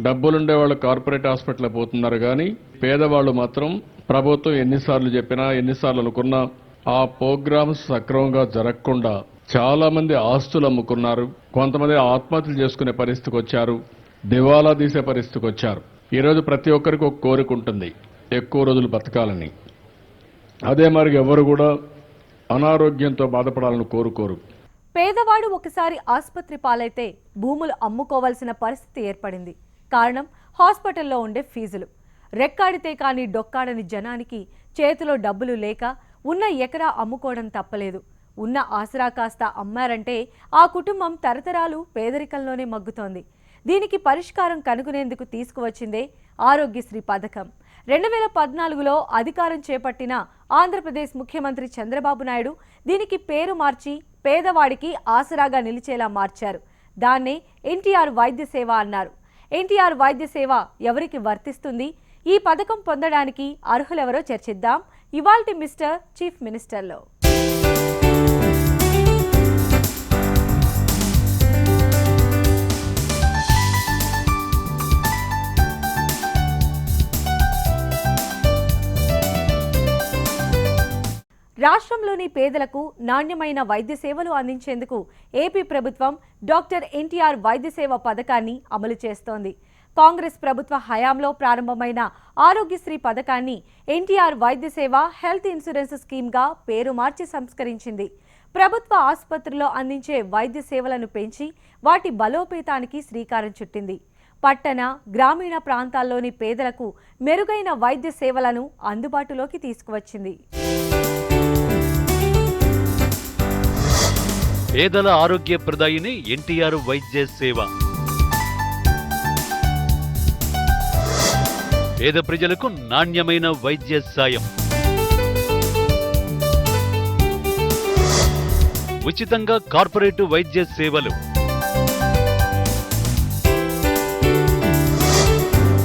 డబ్బులుండే వాళ్ళు corporate hospital పోతున్నారు కానీ పేదవాళ్ళు మాత్రం ప్రభుత్వం ఎన్నిసార్లు చెప్పినా ఎన్నిసార్లు అనుకున్నా ఆ ప్రోగ్రామ్స్ సక్రమంగా జరగకుండా చాలా మంది ఆస్తులు అమ్ముకున్నారు. కొంతమంది ఆత్మహత్యలు చేసుకునే పరిస్థితికి వచ్చారు. దివాలా తీసే పరిస్థితికి వచ్చారు. ఈరోజు ప్రతి ఒక్కరికి ఒక కోరిక ఉంటుంది, ఎక్కువ రోజులు బతకాలని. అదే మరి ఎవరు కూడా అనారోగ్యంతో బాధపడాలని కోరుకోరు. పేదవాడు ఒకసారి ఆసుపత్రి పాలైతే భూములు అమ్ముకోవాల్సిన పరిస్థితి ఏర్పడింది. కారణం హాస్పిటల్లో ఉండే ఫీజులు. రెక్కాడితే కానీ డొక్కాడని జనానికి చేతిలో డబ్బులు లేక ఉన్న ఎకరా అమ్ముకోవడం తప్పలేదు. ఉన్న ఆసరా కాస్త అమ్మారంటే ఆ కుటుంబం తరతరాలు పేదరికంలోనే మగ్గుతోంది. దీనికి పరిష్కారం కనుగొనేందుకు తీసుకువచ్చిందే ఆరోగ్యశ్రీ పథకం. 2014లో అధికారం చేపట్టిన ఆంధ్రప్రదేశ్ ముఖ్యమంత్రి చంద్రబాబు నాయుడు దీనికి పేరు మార్చి పేదవాడికి ఆసరాగా నిలిచేలా మార్చారు. దాన్నే ఎన్టీఆర్ వైద్య సేవ అన్నారు. ఎన్టీఆర్ వైద్య సేవ ఎవరికి వర్తిస్తుంది? ఈ పథకం పొందడానికి అర్హులెవరో చర్చిద్దాం ఇవాల్టి మిస్టర్ చీఫ్ మినిస్టర్లో. రాష్ట్రంలోని పేదలకు నాణ్యమైన వైద్య సేవలు అందించేందుకు ఏపీ ప్రభుత్వం డాక్టర్ ఎన్టీఆర్ వైద్య సేవ పథకాన్ని అమలు చేస్తోంది. కాంగ్రెస్ ప్రభుత్వ హయాంలో ప్రారంభమైన ఆరోగ్యశ్రీ పథకాన్ని ఎన్టీఆర్ వైద్య సేవ హెల్త్ ఇన్సూరెన్స్ స్కీమ్గా పేరు మార్చి సంస్కరించింది. ప్రభుత్వ ఆసుపత్రుల్లో అందించే వైద్య సేవలను పెంచి వాటి బలోపేతానికి శ్రీకారం చుట్టింది. పట్టణ, గ్రామీణ ప్రాంతాల్లోని పేదలకు మెరుగైన వైద్య సేవలను అందుబాటులోకి తీసుకువచ్చింది. పేదల ఆరోగ్య ప్రదాయిని ఎన్టీఆర్ వైద్య సేవ. పేద ప్రజలకు నాణ్యమైన వైద్య సాయం, ఉచితంగా కార్పొరేట్ వైద్య సేవలు,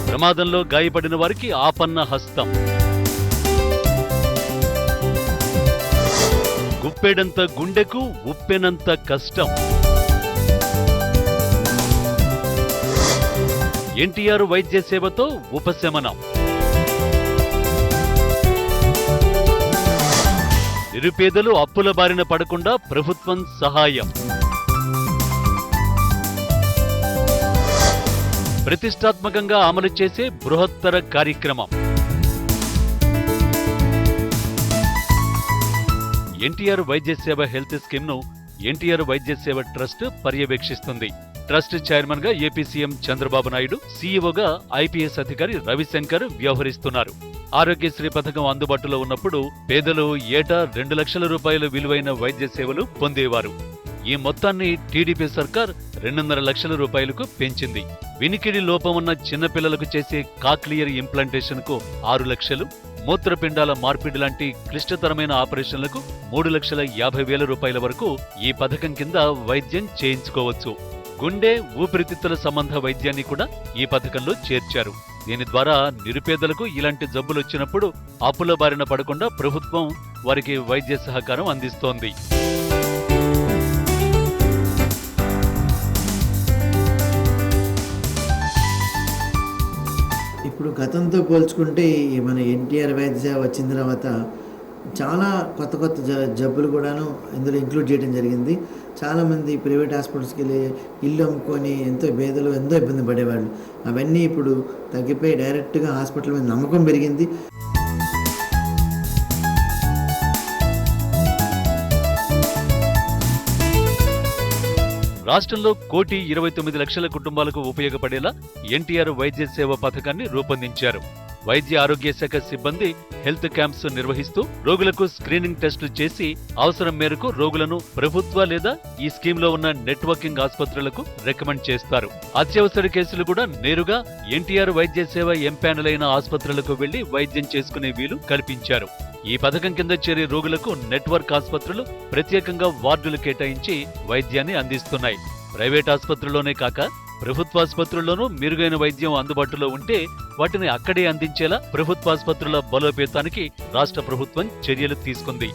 ప్రమాదంలో గాయపడిన వారికి ఆపన్న హస్తం, గుప్పెడంత గుండెకు ఉప్పెనంత కష్టం. ఎన్టీఆర్ వైద్య సేవతో ఉపశమనం. నిరుపేదలు అప్పుల బారిన పడకుండా ప్రభుత్వం సహాయం. ప్రతిష్టాత్మకంగా అమలు చేసే బృహత్తర కార్యక్రమం. ఎన్టీఆర్ వైద్య సేవ హెల్త్ స్కీమ్ ను ఎన్టీఆర్ వైద్య సేవ ట్రస్ట్ పర్యవేక్షిస్తుంది. ట్రస్ట్ చైర్మన్ గా ఏపీ సీఎం చంద్రబాబు నాయుడు, సీఈఓగా ఐపీఎస్ అధికారి రవిశంకర్ వ్యవహరిస్తున్నారు. ఆరోగ్యశ్రీ పథకం అందుబాటులో ఉన్నప్పుడు పేదలు ఏటా 2 లక్షల రూపాయల విలువైన వైద్య సేవలు పొందేవారు. ఈ మొత్తాన్ని టీడీపీ సర్కార్ 2.5 లక్షల రూపాయలకు పెంచింది. వినికిడి లోపం ఉన్న చిన్నపిల్లలకు చేసే కాక్లియర్ ఇంప్లాంటేషన్ కు 6 లక్షలు, మూత్రపిండాల మార్పిడి లాంటి క్లిష్టతరమైన ఆపరేషన్లకు 3,50,000 రూపాయల వరకు ఈ పథకం కింద వైద్యం చేయించుకోవచ్చు. గుండె, ఊపిరితిత్తుల సంబంధ వైద్యాన్ని కూడా ఈ పథకంలో చేర్చారు. దీని ద్వారా నిరుపేదలకు ఇలాంటి జబ్బులొచ్చినప్పుడు అప్పుల బారిన పడకుండా ప్రభుత్వం వారికి వైద్య సహకారం అందిస్తోంది. ఇప్పుడు గతంతో పోల్చుకుంటే మన ఎన్టీఆర్ వైద్య సేవ వచ్చిన తర్వాత చాలా కొత్త కొత్త జబ్బులు కూడాను ఇందులో ఇంక్లూడ్ చేయడం జరిగింది. చాలామంది ప్రైవేట్ హాస్పిటల్స్కి వెళ్ళి ఇల్లు అమ్ముకొని ఎంతో ఇబ్బంది పడేవాళ్ళు. అవన్నీ ఇప్పుడు తగ్గిపోయి డైరెక్ట్గా హాస్పిటల్ మీద నమ్మకం పెరిగింది. రాష్ట్రంలో 1,29,00,000 కుటుంబాలకు ఉపయోగపడేలా ఎన్టీఆర్ వైద్య సేవ పథకాన్ని రూపొందించారు. వైద్య ఆరోగ్య శాఖ సిబ్బంది హెల్త్ క్యాంప్స్ నిర్వహిస్తూ రోగులకు స్క్రీనింగ్ టెస్టులు చేసి అవసరం మేరకు రోగులను ప్రభుత్వ లేదా ఈ స్కీమ్లో ఉన్న నెట్వర్కింగ్ ఆసుపత్రులకు రికమెండ్ చేస్తారు. అత్యవసర కేసులు కూడా నేరుగా ఎన్టీఆర్ వైద్య సేవ ఎంపానల్ అయిన ఆసుపత్రులకు వెళ్లి వైద్యం చేసుకునే వీలు కల్పించారు. ఈ పథకం కింద చేరే రోగులకు నెట్వర్క్ ఆసుపత్రులు ప్రత్యేకంగా వార్డులు కేటాయించి వైద్యాన్ని అందిస్తున్నాయి. ప్రైవేట్ ఆసుపత్రుల్లోనే కాక ప్రభుత్వాసుపత్రుల్లోనూ మెరుగైన వైద్యం అందుబాటులో ఉంటే వాటిని అక్కడే అందించేలా ప్రభుత్వాసుపత్రుల బలోపేతానికి రాష్ట్ర ప్రభుత్వం చర్యలు తీసుకుంది.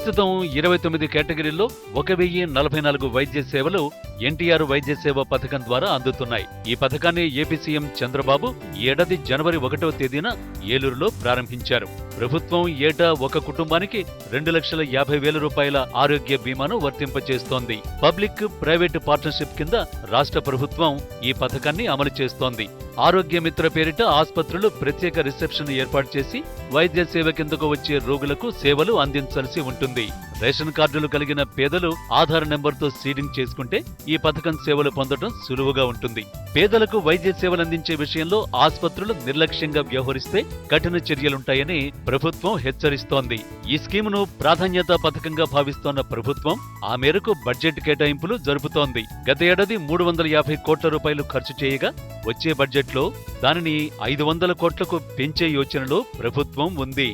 ప్రస్తుతం 29 కేటగిరీల్లో 1044 వైద్య సేవలు ఎన్టీఆర్ వైద్య సేవ పథకం ద్వారా అందుతున్నాయి. ఈ పథకాన్ని ఏపీ సీఎం చంద్రబాబు ఈ ఏడాది జనవరి 1వ తేదీన ఏలూరులో ప్రారంభించారు. ప్రభుత్వం ఏటా ఒక కుటుంబానికి 2,50,000 రూపాయల ఆరోగ్య బీమాను వర్తింపచేస్తోంది. పబ్లిక్ ప్రైవేటు పార్ట్నర్షిప్ కింద రాష్ట్ర ప్రభుత్వం ఈ పథకాన్ని అమలు చేస్తోంది. ఆరోగ్య మిత్ర పేరిట ఆస్పత్రులు ప్రత్యేక రిసెప్షన్ ఏర్పాటు చేసి వైద్య సేవ కిందకు వచ్చే రోగులకు సేవలు అందించాల్సి ఉంటుంది. రేషన్ కార్డులు కలిగిన పేదలు ఆధార్ నెంబర్తో సీడింగ్ చేసుకుంటే ఈ పథకం సేవలు పొందడం సులువుగా ఉంటుంది. పేదలకు వైద్య సేవలు అందించే విషయంలో ఆస్పత్రులు నిర్లక్ష్యంగా వ్యవహరిస్తే కఠిన చర్యలుంటాయని ప్రభుత్వం హెచ్చరిస్తోంది. ఈ స్కీమును ప్రాధాన్యతా పథకంగా భావిస్తోన్న ప్రభుత్వం ఆ మేరకు బడ్జెట్ కేటాయింపులు జరుపుతోంది. గత ఏడాది 350 కోట్ల రూపాయలు ఖర్చు చేయగా వచ్చే బడ్జెట్లో దానిని 500 కోట్లకు పెంచే యోచనలో ప్రభుత్వం ఉంది.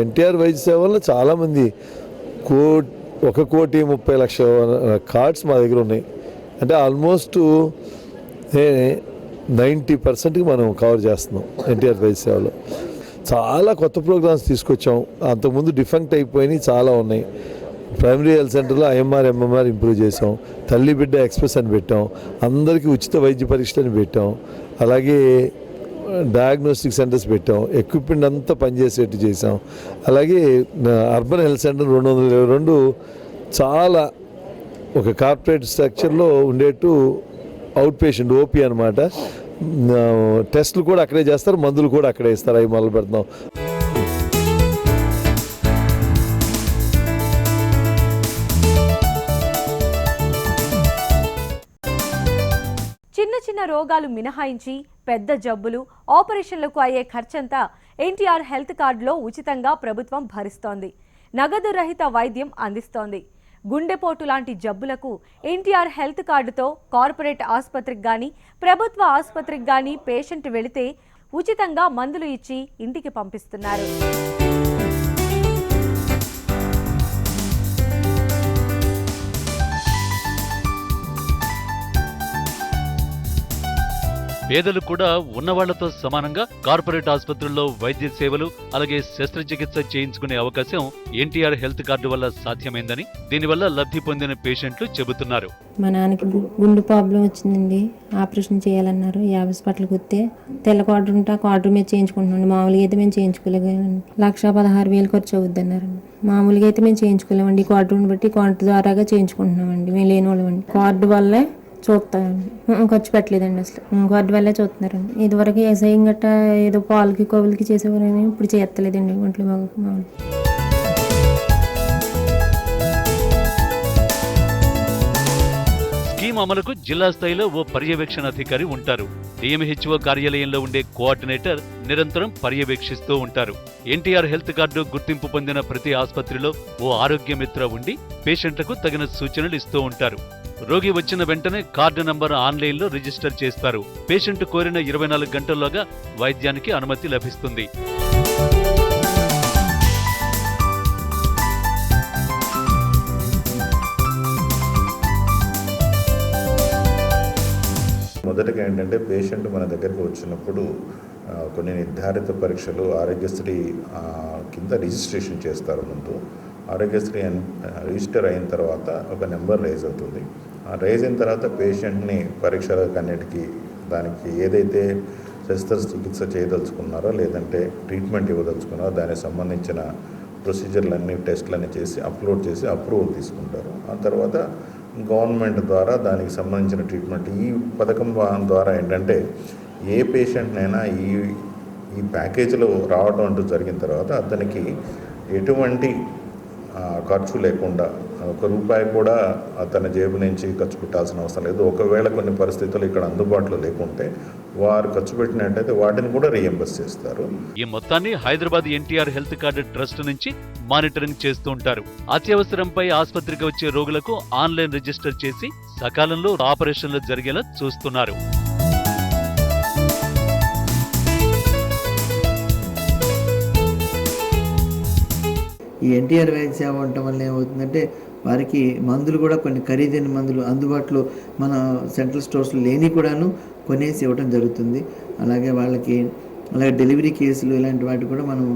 ఎన్టీఆర్ వైద్య సేవల్లో చాలామంది 1,30,00,000 కార్డ్స్ మా దగ్గర ఉన్నాయి. అంటే ఆల్మోస్ట్ 90% మనం కవర్ చేస్తున్నాం ఎన్టీఆర్ వైద్య సేవలో. చాలా కొత్త ప్రోగ్రామ్స్ తీసుకొచ్చాం. అంతకుముందు డిఫెక్ట్ అయిపోయినాయి చాలా ఉన్నాయి. ప్రైమరీ హెల్త్ సెంటర్లో ఐఎంఆర్ ఎంఎంఆర్ ఇంప్రూవ్ చేసాం. తల్లి బిడ్డ ఎక్స్ప్రెస్ అని పెట్టాం. అందరికీ ఉచిత వైద్య పరీక్షలని పెట్టాం. అలాగే డయాగ్నోస్టిక్ సెంటర్స్ పెట్టాం. ఎక్విప్మెంట్ అంతా పనిచేసేట్టు చేసాం. అలాగే అర్బన్ హెల్త్ సెంటర్ 222 చాలా ఒక కార్పొరేట్ స్ట్రక్చర్లో ఉండేట్టు అవుట్ పేషెంట్ ఓపీ అనమాట. టెస్టులు కూడా అక్కడే చేస్తారు, మందులు కూడా అక్కడే ఇస్తారు. అవి మొదలు పెడతాం. చిన్న చిన్న రోగాలు మినహాయించి పెద్ద జబ్బులు, ఆపరేషన్లకు అయ్యే ఖర్చంతా ఎన్టీఆర్ హెల్త్ కార్డులో ఉచితంగా ప్రభుత్వం భరిస్తోంది. నగదు రహిత వైద్యం అందిస్తోంది. గుండెపోటు లాంటి జబ్బులకు ఎన్టీఆర్ హెల్త్ కార్డుతో కార్పొరేట్ ఆసుపత్రికి గాని, ప్రభుత్వ ఆసుపత్రికి గాని పేషెంట్ వెళితే ఉచితంగా మందులు ఇచ్చి ఇంటికి పంపిస్తున్నారు. పేదలు కూడా ఉన్నవాళ్లతో సమానంగా కార్పొరేట్ ఆసుపత్రుల్లో వైద్య సేవలు అలాగే శస్త్రచికిత్స చేయించుకునే అవకాశం ఎన్టీఆర్ హెల్త్ కార్డు వల్ల సాధ్యమైందని, దీనివల్ల లబ్ధి పొందిన పేషెంట్లు చెబుతున్నారు. మా నాన్నకి గుండె ప్రాబ్లం వచ్చిందండి. ఆపరేషన్ చేయాలన్నారు. ఈ హాస్పిటల్కి వస్తే తెల్ల కార్డు ఉంటే ఆ కార్డు మీద చేయించుకుంటున్నాండి. మామూలుగా అయితే మేము చేయించుకోలేమండి. 1,16,000 ఖర్చు అవుద్ది అన్నారండి. మామూలుగా అయితే మేము చేయించుకోలేమండి. ఈ కార్డుని బట్టి కార్డు ద్వారాగా చేయించుకుంటున్నామండి. మేము లేని వాళ్ళమండి. కార్డు వల్లే చూస్తామండి. ఖర్చు పెట్టలేదండి. అసలు కార్డు వల్లే చూస్తున్నారండి. ఇదివరకు వ్యవసాయం గట్టా ఏదో పాలకి కోవిలకి చేసేవారని ఇప్పుడు చేయలేదండి. ఒంట్లో మామూలు స్కీమ్ అమలుకు జిల్లా స్థాయిలో ఓ పర్యవేక్షణ అధికారి ఉంటారు. డిఎంహెచ్ఓ కార్యాలయంలో ఉండే కోఆర్డినేటర్ నిరంతరం పర్యవేక్షిస్తూ ఉంటారు. ఎన్టీఆర్ హెల్త్ కార్డు గుర్తింపు పొందిన ప్రతి ఆసుపత్రిలో ఓ ఆరోగ్య మిత్ర ఉండి పేషెంట్లకు తగిన సూచనలు ఇస్తూ ఉంటారు. రోగి వచ్చిన వెంటనే కార్డు నంబర్ ఆన్లైన్లో రిజిస్టర్ చేస్తారు. పేషెంట్ కోరిన 24 గంటల్లోగా వైద్యానికి అనుమతి లభిస్తుంది. మొదటగా ఏంటంటే పేషెంట్ మన దగ్గరికి వచ్చినప్పుడు కొన్ని నిర్ధారిత పరీక్షలు ఆరోగ్యశ్రీ కింద రిజిస్ట్రేషన్ చేస్తారు. ముందు ఆరోగ్యశ్రీ రిజిస్టర్ అయిన తర్వాత ఒక నెంబర్ రైజ్ అవుతుంది. రైజ్ అయిన తర్వాత పేషెంట్ని పరీక్షలకు అన్నిటికీ దానికి ఏదైతే శస్త్రచికిత్స చేయదలుచుకున్నారో లేదంటే ట్రీట్మెంట్ ఇవ్వదలుచుకున్నారో దానికి సంబంధించిన ప్రొసీజర్లన్నీ టెస్ట్లన్నీ చేసి అప్లోడ్ చేసి అప్రూవల్ తీసుకుంటారు. ఆ తర్వాత గవర్నమెంట్ ద్వారా దానికి సంబంధించిన ట్రీట్మెంట్ ఈ పథకం ద్వారా ఏంటంటే ఏ పేషెంట్నైనా ఈ ప్యాకేజీలో రావడం అంటూ జరిగిన తర్వాత అతనికి ఎటువంటి ఖర్చు లేకుండా ₹1 కూడా తన జేబు నుంచి ఖర్చు పెట్టాల్సిన అవసరం లేదు. ఒకవేళ కొన్ని పరిస్థితులు ఇక్కడ అందుబాటులో లేకుంటే వారు ఖర్చు పెట్టినట్టయితే వాటిని కూడా రీఎంబర్స్ చేస్తారు. ఈ మొత్తాన్ని Hyderabad NTR health card trust నుంచి మానిటరింగ్ చేస్తూ ఉంటారు. అత్యవసరంపై ఆసుపత్రికి వచ్చే రోగులకు ఆన్లైన్ రిజిస్టర్ చేసి సకాలంలో ఆపరేషన్లు జరిగేలా చూస్తున్నారు. ఈ ఎన్టీఆర్ వైద్య సేవ ఉండటం వల్ల ఏమవుతుందంటే వారికి మందులు కూడా కొన్ని ఖరీదైన మందులు అందుబాటులో మన సెంట్రల్ స్టోర్స్లో లేని కూడాను కొనేసి ఇవ్వడం జరుగుతుంది. అలాగే వాళ్ళకి అలాగే డెలివరీ కేసులు ఇలాంటి వాటి కూడా మనం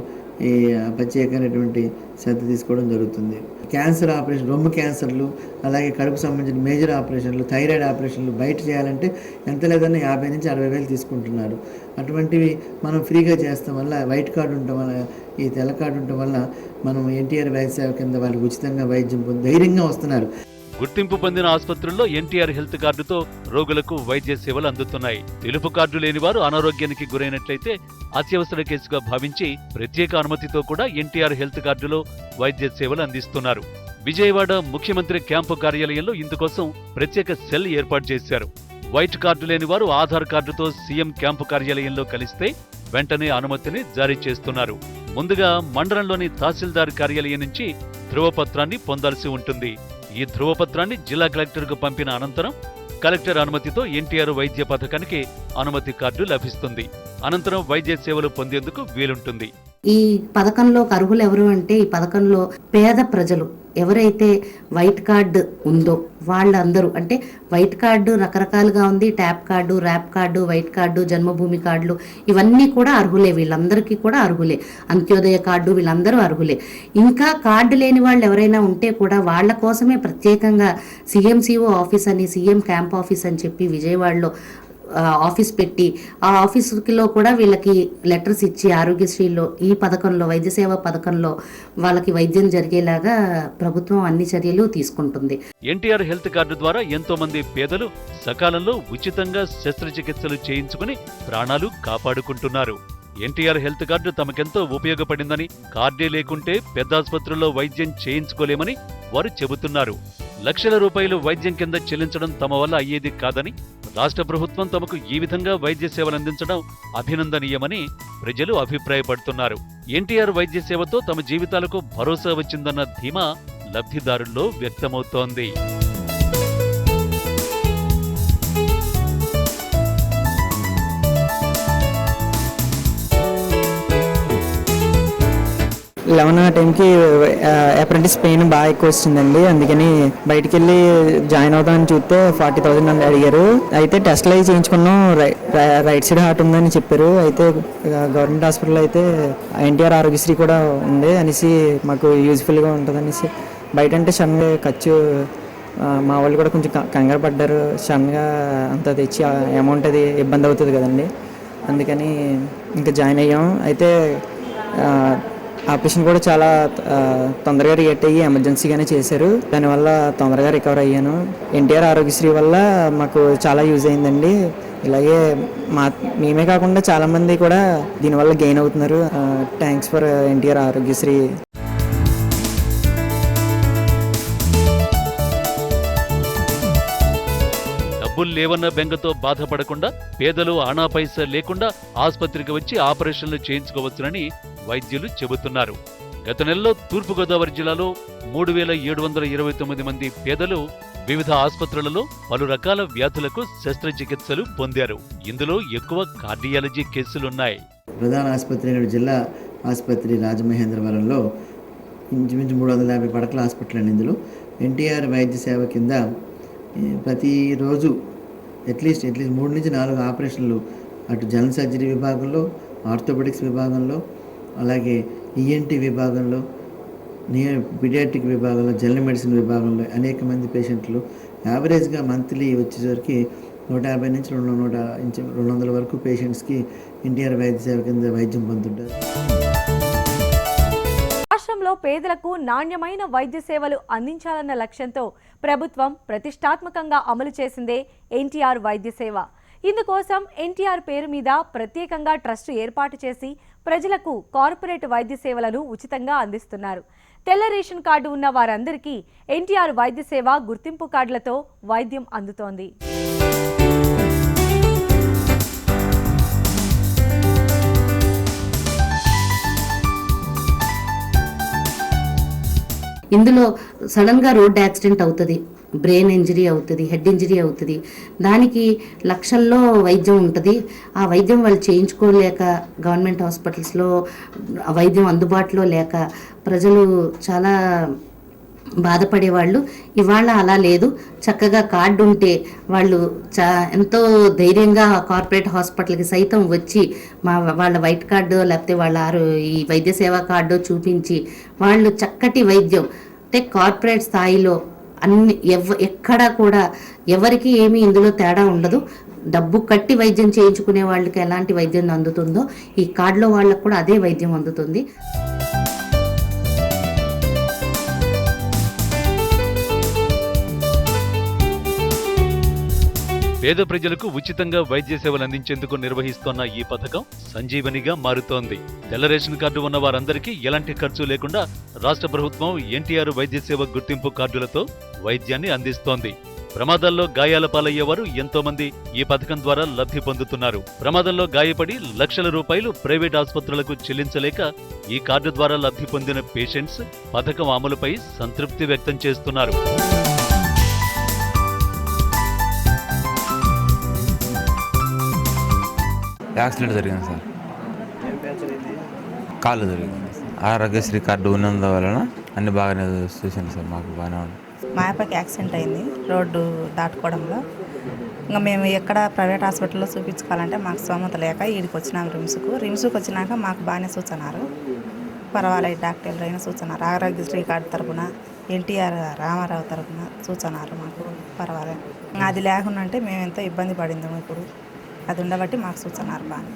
ఈ ప్రత్యేకమైనటువంటి శ్రద్ధ తీసుకోవడం జరుగుతుంది. క్యాన్సర్ ఆపరేషన్, రొమ్ము క్యాన్సర్లు, అలాగే కడుపు సంబంధించిన మేజర్ ఆపరేషన్లు, థైరాయిడ్ ఆపరేషన్లు బయట చేయాలంటే ఎంత లేదన్నా 50 నుంచి 60 వేలు తీసుకుంటున్నారు. అటువంటివి మనం ఫ్రీగా చేస్తాం వల్ల, వైట్ కార్డు ఉండటం వల్ల, ఈ తెల్ల కార్డు ఉండటం వల్ల మనం ఎన్టీఆర్ వైద్య సేవ కింద వాళ్ళకి ఉచితంగా వైద్యం పొంది ధైర్యంగా వస్తున్నారు. గుర్తింపు పొందిన ఆసుపత్రుల్లో ఎన్టీఆర్ హెల్త్ కార్డుతో రోగులకు వైద్య సేవలు అందుతున్నాయి. తెలుపు కార్డు లేని వారు అనారోగ్యానికి గురైనట్లయితే అత్యవసర కేసుగా భావించి ప్రత్యేక అనుమతితో కూడా ఎన్టీఆర్ హెల్త్ కార్డులో వైద్య సేవలు అందిస్తున్నారు. విజయవాడ ముఖ్యమంత్రి క్యాంపు కార్యాలయంలో ఇందుకోసం ప్రత్యేక సెల్ ఏర్పాటు చేశారు. వైట్ కార్డు లేని వారు ఆధార్ కార్డుతో సీఎం క్యాంపు కార్యాలయంలో కలిస్తే వెంటనే అనుమతిని జారీ చేస్తున్నారు. ముందుగా మండలంలోని తహసీల్దార్ కార్యాలయం నుంచి ధృవపత్రాన్ని పొందాల్సి ఉంటుంది. ఈ ధృవపత్రాన్ని జిల్లా కలెక్టర్కు పంపిన అనంతరం కలెక్టర్ అనుమతితో ఎన్టీఆర్ వైద్య పథకానికి అనుమతి కార్డు లభిస్తుంది. అనంతరం వైద్య సేవలు పొందేందుకు వీలుంటుంది. ఈ పథకంలోకి అర్హులు ఎవరు అంటే, ఈ పథకంలో పేద ప్రజలు ఎవరైతే వైట్ కార్డు ఉందో వాళ్ళందరూ, అంటే వైట్ కార్డు రకరకాలుగా ఉంది, ట్యాప్ కార్డు, ర్యాప్ కార్డు, వైట్ కార్డు, జన్మభూమి కార్డులు, ఇవన్నీ కూడా అర్హులే. వీళ్ళందరికీ కూడా అర్హులే. అంత్యోదయ కార్డు, వీళ్ళందరూ అర్హులే. ఇంకా కార్డు లేని వాళ్ళు ఎవరైనా ఉంటే కూడా వాళ్ళ కోసమే ప్రత్యేకంగా CMCO ఆఫీస్ అని, సీఎం క్యాంప్ ఆఫీస్ అని చెప్పి విజయవాడలో ఆఫీస్ పెట్టి, ఆ ఆఫీసులో కూడా వీళ్ళకి లెటర్స్ ఇచ్చి ఆరోగ్యశ్రీలో ఈ పథకంలో, వైద్య సేవ పథకంలో వాళ్ళకి వైద్యం జరిగేలాగా ప్రభుత్వం అన్ని చర్యలు తీసుకుంటుంది. ఎన్టీఆర్ హెల్త్ కార్డు ద్వారా ఎంతో మంది పేదలు సకాలంలో ఉచితంగా శస్త్రచికిత్సలు చేయించుకుని ప్రాణాలు కాపాడుకుంటున్నారు. ఎన్టీఆర్ హెల్త్ కార్డు తమకెంతో ఉపయోగపడిందని, కార్డే లేకుంటే పెద్ద ఆసుపత్రుల్లో వైద్యం చేయించుకోలేమని వారు చెబుతున్నారు. లక్షల రూపాయలు వైద్యం కింద చెల్లించడం తమ వల్ల అయ్యేది కాదని, రాష్ట్ర ప్రభుత్వం తమకు ఈ విధంగా వైద్య సేవలు అందించడం అభినందనీయమని ప్రజలు అభిప్రాయపడుతున్నారు. ఎన్టీఆర్ వైద్య సేవతో తమ జీవితాలకు భరోసా వచ్చిందన్న ధీమా లబ్ధిదారుల్లో వ్యక్తమవుతోంది. లెవెన్ ఆ టైంకి అప్రెంటిస్ పెయిన్ బాగా ఎక్కువ వచ్చిందండి. అందుకని బయటికి వెళ్ళి జాయిన్ అవుతామని చూస్తే 40,000 అని అడిగారు. అయితే టెస్ట్లు అవి చేయించుకున్నాం. రైట్ సైడ్ హార్ట్ ఉందని చెప్పారు. అయితే గవర్నమెంట్ హాస్పిటల్ అయితే ఎన్టీఆర్ ఆరోగ్యశ్రీ కూడా ఉంది అనేసి మాకు యూజ్ఫుల్గా ఉంటుంది అనేసి, బయట అంటే సడన్గా ఖర్చు, మా వాళ్ళు కూడా కొంచెం కంగారు పడ్డారు. సడన్గా అంత తెచ్చి అమౌంట్ అది ఇబ్బంది అవుతుంది కదండి. అందుకని ఇంకా జాయిన్ అయ్యాం. అయితే ఆపరేషన్ కూడా చాలా తొందరగా రియాక్ట్ అయ్యి ఎమర్జెన్సీగానే చేశారు. దానివల్ల తొందరగా రికవర్ అయ్యాను. ఎన్టీఆర్ ఆరోగ్యశ్రీ వల్ల మాకు చాలా యూజ్ అయిందండి. ఇలాగే మేమే కాకుండా చాలామంది కూడా దీనివల్ల గెయిన్ అవుతున్నారు. Thanks for NTR Aarogyasri. డబ్బులు లేవన్న బెంగతో బాధపడకుండా పేదలు ఆనా పైసా లేకుండా ఆసుపత్రికి వచ్చి ఆపరేషన్లు చేయించుకోవచ్చునని వైద్యులు చెబుతున్నారు. గత నెలలో తూర్పుగోదావరి జిల్లాలో 3,729 మంది పేదలు వివిధ ఆసుపత్రులలో పలు రకాల వ్యాధులకు శస్త్రచికిత్సలు పొందారు. ఇందులో ఎక్కువ కార్డియాలజీ కేసులున్నాయి. ప్రధాన ఆసుపత్రి అయిన జిల్లా ఆసుపత్రి రాజమహేంద్రవరంలో ఇంచుమించు 350 పడకల హాస్పిటల్ అండి. ఇందులో ఎన్టీఆర్ వైద్య సేవ కింద ప్రతిరోజు అట్లీస్ట్ 3 నుంచి 4 ఆపరేషన్లు అటు జనరల్ సర్జరీ విభాగంలో, ఆర్థోపెడిక్స్ విభాగంలో, అలాగే ENT విభాగంలో, పీడియాట్రిక్ విభాగంలో, జనరల్ మెడిసిన్ విభాగంలో అనేక మంది పేషెంట్లు యావరేజ్గా మంత్లీ వచ్చేసరికి 150 నుంచి 200 వరకు పేషెంట్స్కి ఎన్టీఆర్ వైద్య సేవ కింద వైద్యం పొందుతుంటారు. రాష్ట్రంలో పేదలకు నాణ్యమైన వైద్య సేవలు అందించాలన్న లక్ష్యంతో ప్రభుత్వం ప్రతిష్టాత్మకంగా అమలు చేసిందే ఎన్టీఆర్ వైద్య సేవ. ఇందుకోసం ఎన్టీఆర్ పేరు మీద ప్రత్యేకంగా ట్రస్ట్ ఏర్పాటు చేసి ప్రజలకు కార్పొరేట్ వైద్య సేవలను ఉచితంగా అందిస్తున్నారు. తెల్ల రేషన్ కార్డు ఉన్న వారందరికీ ఎన్టీఆర్ వైద్య సేవ గుర్తింపు కార్డులతో వైద్యం అందుతోంది. ఇందులో సడన్గా రోడ్ యాక్సిడెంట్ అవుతుంది, బ్రెయిన్ ఇంజరీ అవుతుంది, హెడ్ ఇంజరీ అవుతుంది. దానికి లక్షల్లో వైద్యం ఉంటుంది. ఆ వైద్యం వాళ్ళు చేయించుకోలేక, గవర్నమెంట్ హాస్పిటల్స్లో వైద్యం అందుబాటులో లేక ప్రజలు చాలా బాధపడేవాళ్ళు. ఇవాళ అలా లేదు. చక్కగా కార్డు ఉంటే వాళ్ళు ఎంతో ధైర్యంగా కార్పొరేట్ హాస్పిటల్కి సైతం వచ్చి వాళ్ళ వైట్ కార్డు లేకపోతే వాళ్ళ ఈ వైద్య సేవా కార్డు చూపించి వాళ్ళు చక్కటి వైద్యం అంటే కార్పొరేట్ స్థాయిలో అన్ని ఎక్కడా కూడా ఎవరికి ఏమీ ఇందులో తేడా ఉండదు. డబ్బు కట్టి వైద్యం చేయించుకునే వాళ్ళకి ఎలాంటి వైద్యం అందుతుందో ఈ కార్డులో వాళ్ళకు కూడా అదే వైద్యం అందుతుంది. పేద ప్రజలకు ఉచితంగా వైద్య సేవలు అందించేందుకు నిర్వహిస్తోన్న ఈ పథకం సంజీవనిగా మారుతోంది. తెల్ల రేషన్ కార్డు ఉన్న వారందరికీ ఎలాంటి ఖర్చు లేకుండా రాష్ట్ర ప్రభుత్వం ఎన్టీఆర్ వైద్య సేవ గుర్తింపు కార్డులతో వైద్యాన్ని అందిస్తోంది. ప్రమాదాల్లో గాయాల పాలయ్యేవారు ఎంతో మంది ఈ పథకం ద్వారా లబ్ధి పొందుతున్నారు. ప్రమాదంలో గాయపడి లక్షల రూపాయలు ప్రైవేట్ ఆసుపత్రులకు చెల్లించలేక ఈ కార్డు ద్వారా లబ్ధి పొందిన పేషెంట్స్ పథకం అమలుపై సంతృప్తి వ్యక్తం చేస్తున్నారు. యాక్సిడెంట్ జరిగింది సార్, కాళ్ళు జరిగింది. ఆరోగ్యశ్రీ కార్డు ఉన్నందు వలన అన్ని బాగానే చూసింది సార్, మాకు బాగానే ఉంది. మా అప్పకి యాక్సిడెంట్ అయింది రోడ్డు దాటుకోవడంలో. ఇంకా మేము ఎక్కడ ప్రైవేట్ హాస్పిటల్లో చూపించుకోవాలంటే మాకు స్తోమత లేక ఈడికి వచ్చినాం రిమ్స్కి వచ్చినాక మాకు బాగానే సూచనారు. పర్వాలేదు డాక్టర్లు అయినా సూచనారు. ఆరోగ్యశ్రీ కార్డు తరపున ఎన్టీఆర్ రామారావు తరపున సూచనారు. మాకు పర్వాలేదు. అది లేకుండా అంటే మేము ఎంతో ఇబ్బంది పడిందాము. ఇప్పుడు అది ఉండబట్టి మాకు సూచనారు బాగా.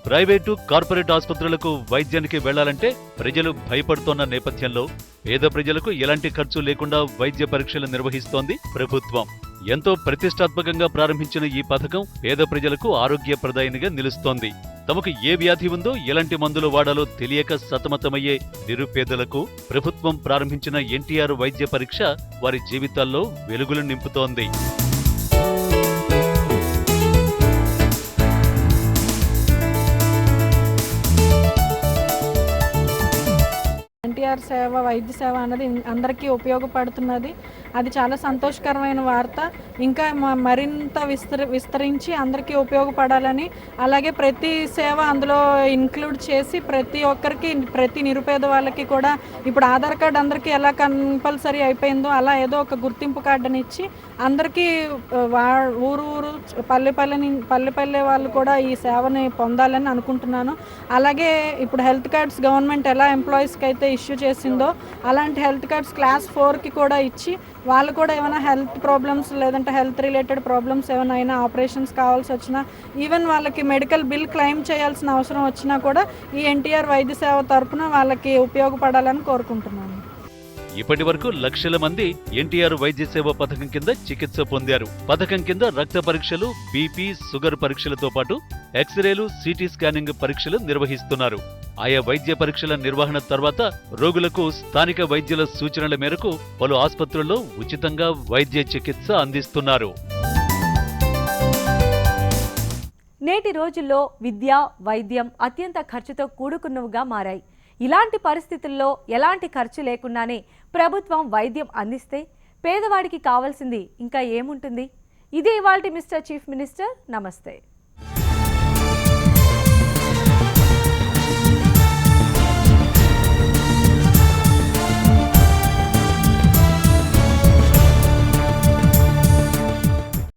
ప్రైవేటు కార్పొరేట్ ఆసుపత్రులకు వైద్యానికి వెళ్లాలంటే ప్రజలు భయపడుతోన్న నేపథ్యంలో పేద ప్రజలకు ఎలాంటి ఖర్చు లేకుండా వైద్య పరీక్షలు నిర్వహిస్తోంది ప్రభుత్వం. ఎంతో ప్రతిష్టాత్మకంగా ప్రారంభించిన ఈ పథకం పేద ప్రజలకు ఆరోగ్యప్రదాయనిగా నిలుస్తోంది. తమకు ఏ వ్యాధి ఉందో ఎలాంటి మందులు వాడాలో తెలియక సతమతమయ్యే నిరుపేదలకు ప్రభుత్వం ప్రారంభించిన ఎన్టీఆర్ వైద్య పరీక్ష వారి జీవితాల్లో వెలుగులు నింపుతోంది. ఎన్టీఆర్ సేవ వైద్య సేవ అనేది అందరికీ ఉపయోగపడుతున్నది. అది చాలా సంతోషకరమైన వార్త. ఇంకా మరింత విస్తరించి అందరికీ ఉపయోగపడాలని, అలాగే ప్రతి సేవ అందులో ఇన్క్లూడ్ చేసి ప్రతి ఒక్కరికి, ప్రతి నిరుపేద వాళ్ళకి కూడా ఇప్పుడు ఆధార్ కార్డు అందరికీ ఎలా కంపల్సరీ అయిపోయిందో అలా ఏదో ఒక గుర్తింపు కార్డుని ఇచ్చి అందరికీ ఊరు పల్లె వాళ్ళు కూడా ఈ సేవని పొందాలని అనుకుంటున్నాను. అలాగే ఇప్పుడు హెల్త్ కార్డ్స్ గవర్నమెంట్ ఎలా ఎంప్లాయీస్కి అయితే ఇష్యూ చేసిందో అలాంటి హెల్త్ కార్డ్స్ క్లాస్ 4కి కూడా ఇచ్చి వాళ్ళు కూడా ఏమైనా హెల్త్ ప్రాబ్లమ్స్ లేదంటే హెల్త్ రిలేటెడ్ ప్రాబ్లమ్స్ ఏమైనా అయినా ఆపరేషన్స్ కావాల్సి వచ్చినా ఈవెన్ వాళ్ళకి మెడికల్ బిల్ క్లెయిమ్ చేయాల్సిన అవసరం వచ్చినా కూడా ఈ ఎన్టీఆర్ వైద్య సేవ తరపున వాళ్ళకి ఉపయోగపడాలని కోరుకుంటున్నాను. ఇప్పటి వరకు లక్షల మంది ఎన్టీఆర్ వైద్య సేవ పథకం కింద చికిత్స పొందారు. పథకం కింద రక్త పరీక్షలు, బీపీ, షుగర్ పరీక్షలతో పాటు ఎక్స్రేలు, సిటీ స్కానింగ్ పరీక్షలు నిర్వహిస్తున్నారు. ఆయా వైద్య పరీక్షల నిర్వహణ తర్వాత రోగులకు స్థానిక వైద్యుల సూచనల మేరకు పలు ఆసుపత్రుల్లో ఉచితంగా వైద్య చికిత్స అందిస్తున్నారు. నేటి రోజుల్లో విద్య, వైద్యం అత్యంత ఖర్చుతో కూడుకున్నవిగా మారాయి. ఇలాంటి పరిస్థితుల్లో ఎలాంటి ఖర్చు లేకుండానే ప్రభుత్వం వైద్యం అందిస్తే పేదవాడికి కావాల్సింది ఇంకా ఏముంటుంది? ఇదే ఇవాల్టి మిస్టర్ చీఫ్ మినిస్టర్. నమస్తే.